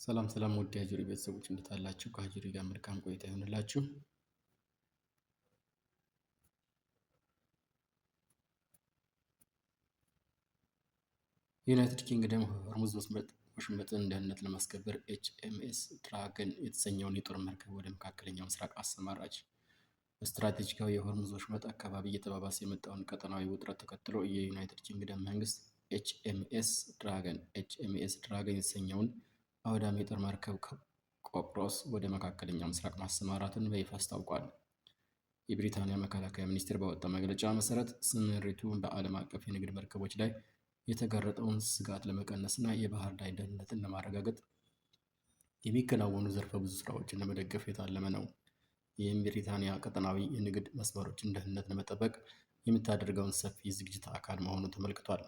ሰላም ውድ የአጁሪ ቤተሰቦች እንዴት አላችሁ? ከአጁሪ ጋር መልካም ቆይታ ይሆንላችሁ። ዩናይትድ ኪንግደም ሆርሙዝ ወሽመጥን ደህንነት ለማስከበር ኤችኤምኤስ ድራገን የተሰኘውን የጦር መርከብ ወደ መካከለኛው ምስራቅ አሰማራች። በስትራቴጂካዊ የሆርሙዝ ወሽመጥ አካባቢ እየተባባሰ የመጣውን ቀጠናዊ ውጥረት ተከትሎ የዩናይትድ ኪንግደም መንግስት ኤችኤምኤስ ድራገን የተሰኘውን አውዳሚ የጦር መርከብ ቆጵሮስ ወደ መካከለኛው ምስራቅ ማሰማራትን በይፋ አስታውቋል። የብሪታንያ መከላከያ ሚኒስቴር ባወጣው መግለጫ መሰረት ስምሪቱ በዓለም አቀፍ የንግድ መርከቦች ላይ የተጋረጠውን ስጋት ለመቀነስና የባህር ላይ ደህንነትን ለማረጋገጥ የሚከናወኑ ዘርፈ ብዙ ስራዎችን ለመደገፍ የታለመ ነው። ይህም ብሪታንያ ቀጠናዊ የንግድ መስመሮችን ደህንነት ለመጠበቅ የምታደርገውን ሰፊ ዝግጅት አካል መሆኑ ተመልክቷል።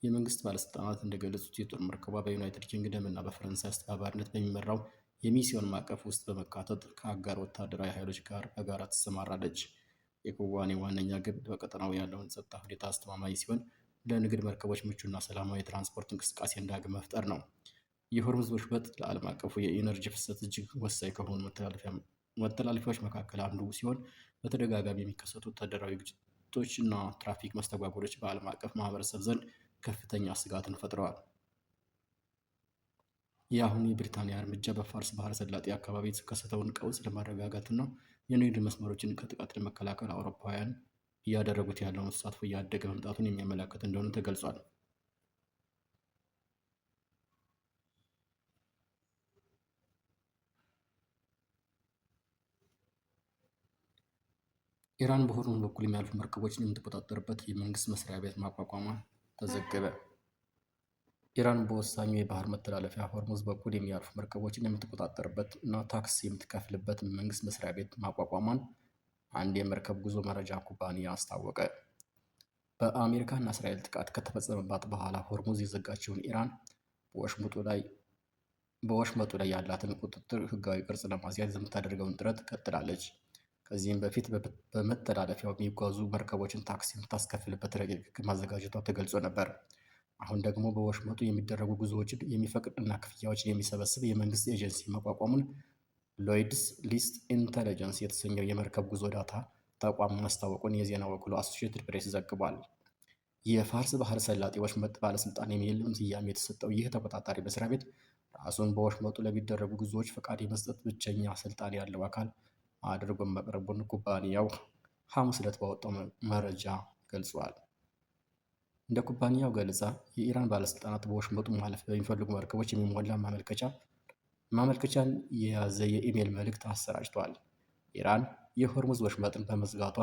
የመንግስት ባለስልጣናት እንደገለጹት የጦር መርከቧ በዩናይትድ ኪንግደም እና በፈረንሳይ አስተባባሪነት በሚመራው የሚስዮን ማዕቀፍ ውስጥ በመካተት ከአጋር ወታደራዊ ኃይሎች ጋር በጋራ ትሰማራለች። የኩባንያው ዋነኛ ግብ በቀጠናው ያለውን ጸጥታ ሁኔታ አስተማማኝ ሲሆን ለንግድ መርከቦች ምቹና ሰላማዊ የትራንስፖርት እንቅስቃሴ ዳግም መፍጠር ነው። የሆርሙዝ ወሽመጥ ለዓለም አቀፉ የኢነርጂ ፍሰት እጅግ ወሳኝ ከሆኑ መተላለፊያዎች መካከል አንዱ ሲሆን በተደጋጋሚ የሚከሰቱ ወታደራዊ ግጭቶች እና ትራፊክ መስተጓጎሎች በዓለም አቀፍ ማህበረሰብ ዘንድ ከፍተኛ ስጋትን ፈጥረዋል። የአሁኑ የብሪታንያ እርምጃ በፋርስ ባህረ ሰላጤ አካባቢ የተከሰተውን ቀውስ ለማረጋጋትና የንግድ መስመሮችን ከጥቃት ለመከላከል አውሮፓውያን እያደረጉት ያለውን ተሳትፎ እያደገ መምጣቱን የሚያመለክት እንደሆነ ተገልጿል። ኢራን በሆርሙዝ በኩል የሚያልፉ መርከቦችን የምትቆጣጠርበት የመንግስት መስሪያ ቤት ማቋቋሟ ተዘገበ። ኢራን በወሳኙ የባህር መተላለፊያ ሆርሙዝ በኩል የሚያልፉ መርከቦችን የምትቆጣጠርበት እና ታክስ የምትከፍልበት መንግስት መስሪያ ቤት ማቋቋሟን አንድ የመርከብ ጉዞ መረጃ ኩባንያ አስታወቀ። በአሜሪካና እስራኤል ጥቃት ከተፈጸመባት በኋላ ሆርሙዝ የዘጋችውን ኢራን በወሽመጡ ላይ ያላትን ቁጥጥር ህጋዊ ቅርጽ ለማስያዝ የምታደርገውን ጥረት ቀጥላለች። ከዚህም በፊት በመተላለፊያው የሚጓዙ መርከቦችን ታክስ የምታስከፍልበት ረቂቅ ህግ ማዘጋጀቷ ተገልጾ ነበር። አሁን ደግሞ በወሽመጡ የሚደረጉ ጉዞዎችን የሚፈቅድ እና ክፍያዎችን የሚሰበስብ የመንግስት ኤጀንሲ መቋቋሙን ሎይድስ ሊስት ኢንተለጀንስ የተሰኘው የመርከብ ጉዞ ዳታ ተቋም ማስታወቁን የዜና ወኪሉ አሶሺየትድ ፕሬስ ዘግቧል። የፋርስ ባህረ ሰላጤ ወሽመጥ ባለስልጣን የሚል ስያሜ የተሰጠው ይህ ተቆጣጣሪ መስሪያ ቤት ራሱን በወሽመጡ ለሚደረጉ ጉዞዎች ፈቃድ የመስጠት ብቸኛ ስልጣን ያለው አካል አድርጎ መቅረቡን ኩባንያው ሐሙስ ዕለት ባወጣው መረጃ ገልጿል። እንደ ኩባንያው ገለጻ የኢራን ባለስልጣናት በወሽመጡ ማለፍ በሚፈልጉ መርከቦች የሚሞላ ማመልከቻን የያዘ የኢሜይል መልእክት አሰራጭተዋል። ኢራን የሆርሙዝ ወሽመጥን በመዝጋቷ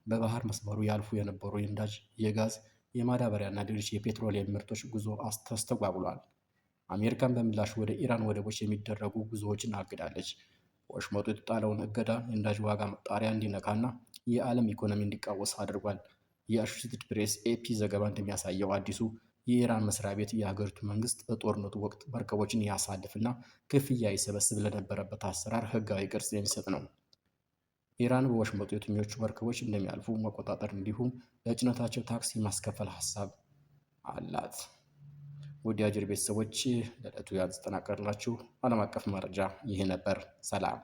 በባህር መስመሩ ያልፉ የነበሩ የነዳጅ፣ የጋዝ፣ የማዳበሪያና ሌሎች የፔትሮሊየም ምርቶች ጉዞ ተስተጓጉሏል። አሜሪካን በምላሽ ወደ ኢራን ወደቦች የሚደረጉ ጉዞዎችን አግዳለች። ወሽመጡ የተጣለውን እገዳ የነዳጅ ዋጋ ጣሪያ እንዲነካና የዓለም ኢኮኖሚ እንዲቃወስ አድርጓል። የአሶሺየትድ ፕሬስ ኤፒ ዘገባ እንደሚያሳየው አዲሱ የኢራን መስሪያ ቤት የሀገሪቱ መንግስት በጦርነቱ ወቅት መርከቦችን ያሳልፍና ክፍያ ይሰበስብ ለነበረበት አሰራር ህጋዊ ቅርጽ የሚሰጥ ነው። ኢራን በወሽመጡ የትኞቹ መርከቦች እንደሚያልፉ መቆጣጠር እንዲሁም ለጭነታቸው ታክስ የማስከፈል ሀሳብ አላት። ውድ የአጁሪ ቤተሰቦች ለዕለቱ ያጠናቀርንላችሁ ዓለም አቀፍ መረጃ ይህ ነበር። ሰላም።